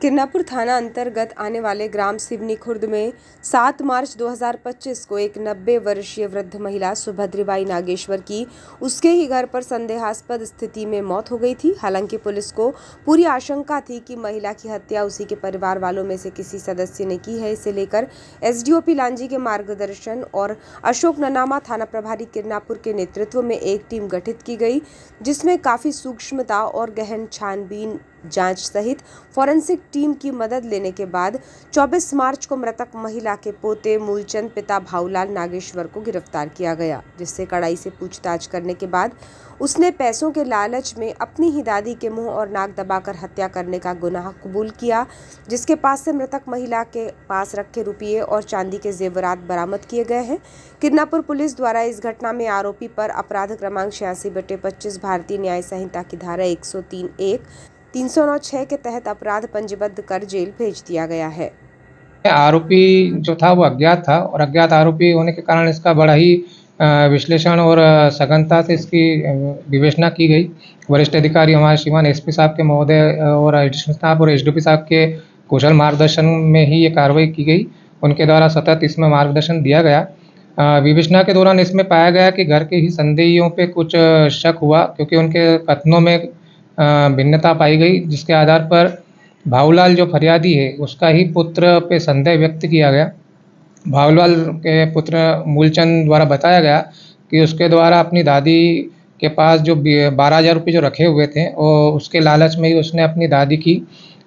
किरनापुर थाना अंतर्गत आने वाले ग्राम सिवनी खुर्द में 7 मार्च 2025 को एक 90 वर्षीय वृद्ध महिला सुभद्रीबाई नागेश्वर की उसके ही घर पर संदेहास्पद स्थिति में मौत हो गई थी। हालांकि पुलिस को पूरी आशंका थी कि महिला की हत्या उसी के परिवार वालों में से किसी सदस्य ने की है। इसे लेकर एसडीओपी लांजी के मार्गदर्शन और अशोक ननामा थाना प्रभारी किरनापुर के नेतृत्व में एक टीम गठित की गई, जिसमें काफी सूक्ष्मता और गहन छानबीन जांच सहित फॉरेंसिक टीम की मदद लेने के बाद 24 मार्च को मृतक महिला के पोते मूलचंद पिता भाऊलाल नागेश्वर को गिरफ्तार किया गया, जिससे कड़ाई से पूछताछ करने के बाद उसने पैसों के लालच में अपनी ही दादी के मुंह और नाक दबाकर हत्या करने का गुनाह कबूल किया, जिसके पास से मृतक महिला के पास रखे रुपये और चांदी के जेवरात बरामद किए गए हैं। किरनापुर पुलिस द्वारा इस घटना में आरोपी पर अपराध क्रमांक 86/25 भारतीय न्याय संहिता की धारा 103(1) 309(6) के तहत अपराध पंजीबद्ध कर जेल भेज दिया गया है। आरोपी जो था वो अज्ञात था और अज्ञात आरोपी होने के कारण इसका बड़ा ही विश्लेषण और सघनता से इसकी विवेचना की गई। वरिष्ठ अधिकारी हमारे श्रीमान एसपी साहब के महोदय और एडिशनल स्टाफ और एसडीओपी साहब के कुशल मार्गदर्शन में ही ये कार्रवाई की गई। उनके द्वारा सतत इसमें मार्गदर्शन दिया गया। विवेचना के दौरान इसमें पाया गया कि घर के ही संदेहियों पे कुछ शक हुआ, क्योंकि उनके कथनों में भिन्नता पाई गई, जिसके आधार पर भाऊलाल जो फरियादी है उसका ही पुत्र पे संदेह व्यक्त किया गया। भाऊलाल के पुत्र मूलचंद द्वारा बताया गया कि उसके द्वारा अपनी दादी के पास जो 12,000 रुपये जो रखे हुए थे और उसके लालच में ही उसने अपनी दादी की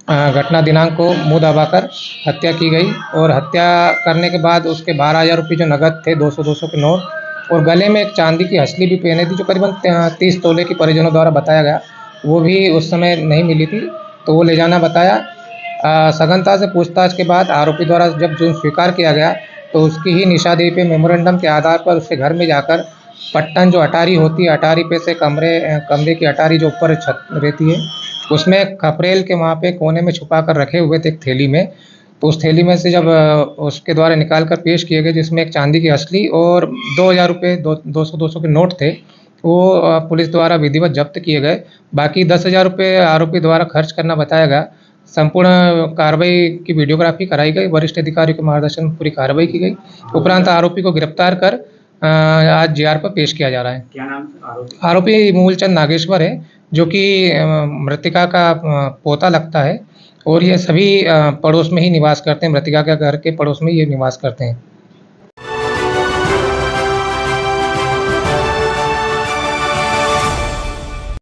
घटना दिनांक को मुंह दबाकर हत्या की गई और हत्या करने के बाद उसके 12,000 रुपये जो नगद थे 200 के नोट और गले में एक चांदी की हसली भी पहनी थी, जो करीबन 30 तोले की परिजनों द्वारा बताया गया, वो भी उस समय नहीं मिली थी, तो वो ले जाना बताया। सघनता से पूछताछ के बाद आरोपी द्वारा जब जुर्म स्वीकार किया गया तो उसकी ही निशानी पे मेमोरेंडम के आधार पर उसके घर में जाकर पट्टन जो अटारी होती है, अटारी पे से कमरे की अटारी जो ऊपर छत रहती है उसमें खपरेल के वहाँ पे कोने में छुपा कर रखे हुए थे एक थैली में। तो उस थैली में से जब उसके द्वारा निकाल कर पेश किए गए, जिसमें एक चांदी की असली और 2,000 रुपये 200 के नोट थे, वो पुलिस द्वारा विधिवत जब्त किए गए। बाकी 10,000 रुपये आरोपी द्वारा खर्च करना बताया गया। संपूर्ण कार्रवाई की वीडियोग्राफी कराई गई। वरिष्ठ अधिकारी के मार्गदर्शन में पूरी कार्रवाई की गई। उपरांत आरोपी को गिरफ्तार कर आज जीआर पर पेश किया जा रहा है। क्या नाम है आरोपी मूलचंद नागेश्वर है, जो कि मृतिका का पोता लगता है और ये सभी पड़ोस में ही निवास करते हैं। मृतिका के घर के पड़ोस में ये निवास करते हैं।